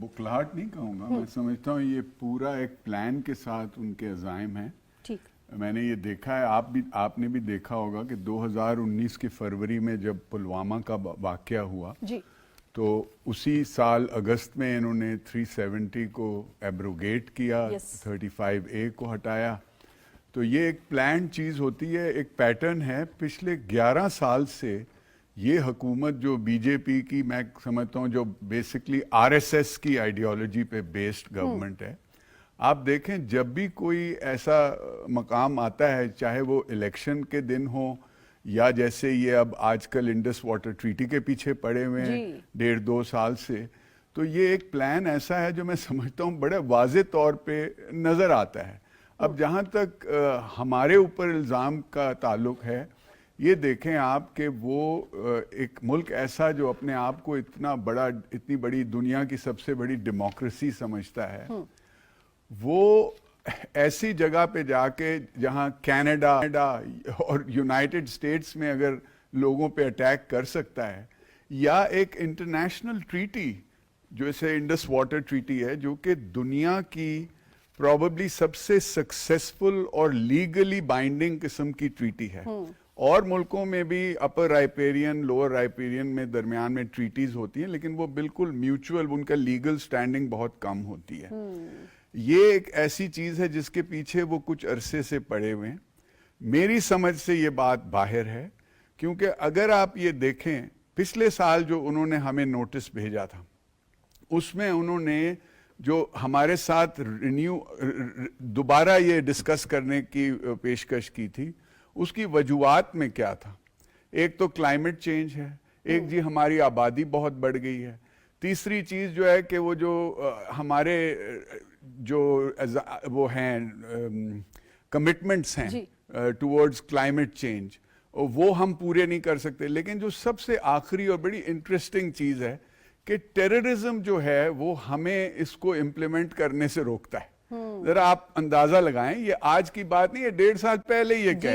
बौखलाहट नहीं कहूँगा, मैं समझता हूँ ये पूरा एक प्लान के साथ उनके अज़ाइम हैं। ठीक, मैंने ये देखा है, आपने भी देखा होगा कि 2019 की फरवरी में जब पुलवामा का वाक़या हुआ जी, तो उसी साल अगस्त में इन्होंने 370 को एब्रोगेट किया, Yes. 35A को हटाया। तो ये एक प्लान चीज़ होती है, एक पैटर्न है। पिछले 11 साल से ये हुकूमत जो बीजेपी की, मैं समझता हूँ जो बेसिकली आरएसएस की आइडियोलॉजी पे बेस्ड गवर्नमेंट है, आप देखें जब भी कोई ऐसा मकाम आता है, चाहे वो इलेक्शन के दिन हो या जैसे ये अब आजकल इंडस वाटर ट्रीटी के पीछे पड़े हुए हैं जी। 1.5-2 साल से, तो ये एक प्लान ऐसा है जो मैं समझता हूँ बड़े वाज़े तौर पे नज़र आता है। अब जहाँ तक हमारे ऊपर इल्ज़ाम का ताल्लुक है, ये देखें आप कि वो एक मुल्क ऐसा जो अपने आप को इतनी बड़ी दुनिया की सबसे बड़ी डेमोक्रेसी समझता है, वो ऐसी जगह पे जाके जहाँ कनाडा और यूनाइटेड स्टेट्स में अगर लोगों पे अटैक कर सकता है, या एक इंटरनेशनल ट्रीटी जैसे इंडस वाटर ट्रीटी है जो कि दुनिया की प्रॉबेबली सबसे सक्सेसफुल और लीगली बाइंडिंग किस्म की ट्रीटी है। और मुल्कों में भी अपर राइपेरियन, लोअर राइपेरियन में दरमियान में ट्रीटीज होती हैं, लेकिन वो बिल्कुल म्यूचुअल, उनका लीगल स्टैंडिंग बहुत कम होती है। ये एक ऐसी चीज है जिसके पीछे वो कुछ अरसे से पड़े हुए हैं। मेरी समझ से ये बात बाहर है, क्योंकि अगर आप ये देखें पिछले साल जो उन्होंने हमें नोटिस भेजा था, उसमें उन्होंने जो हमारे साथ दोबारा ये डिस्कस करने की पेशकश की थी, उसकी वजूहात में क्या था? एक तो क्लाइमेट चेंज है, एक जी हमारी आबादी बहुत बढ़ गई है, तीसरी चीज जो है कि वो जो हमारे जो वो हैं कमिटमेंट्स हैं टुवर्ड्स क्लाइमेट चेंज, वो हम पूरे नहीं कर सकते। लेकिन जो सबसे आखिरी और बड़ी इंटरेस्टिंग चीज है कि टेररिज्म जो है वो हमें इसको इम्प्लीमेंट करने से रोकता है। जरा आप अंदाजा लगाएं, ये आज की बात नहीं है, 1.5 साल पहले ये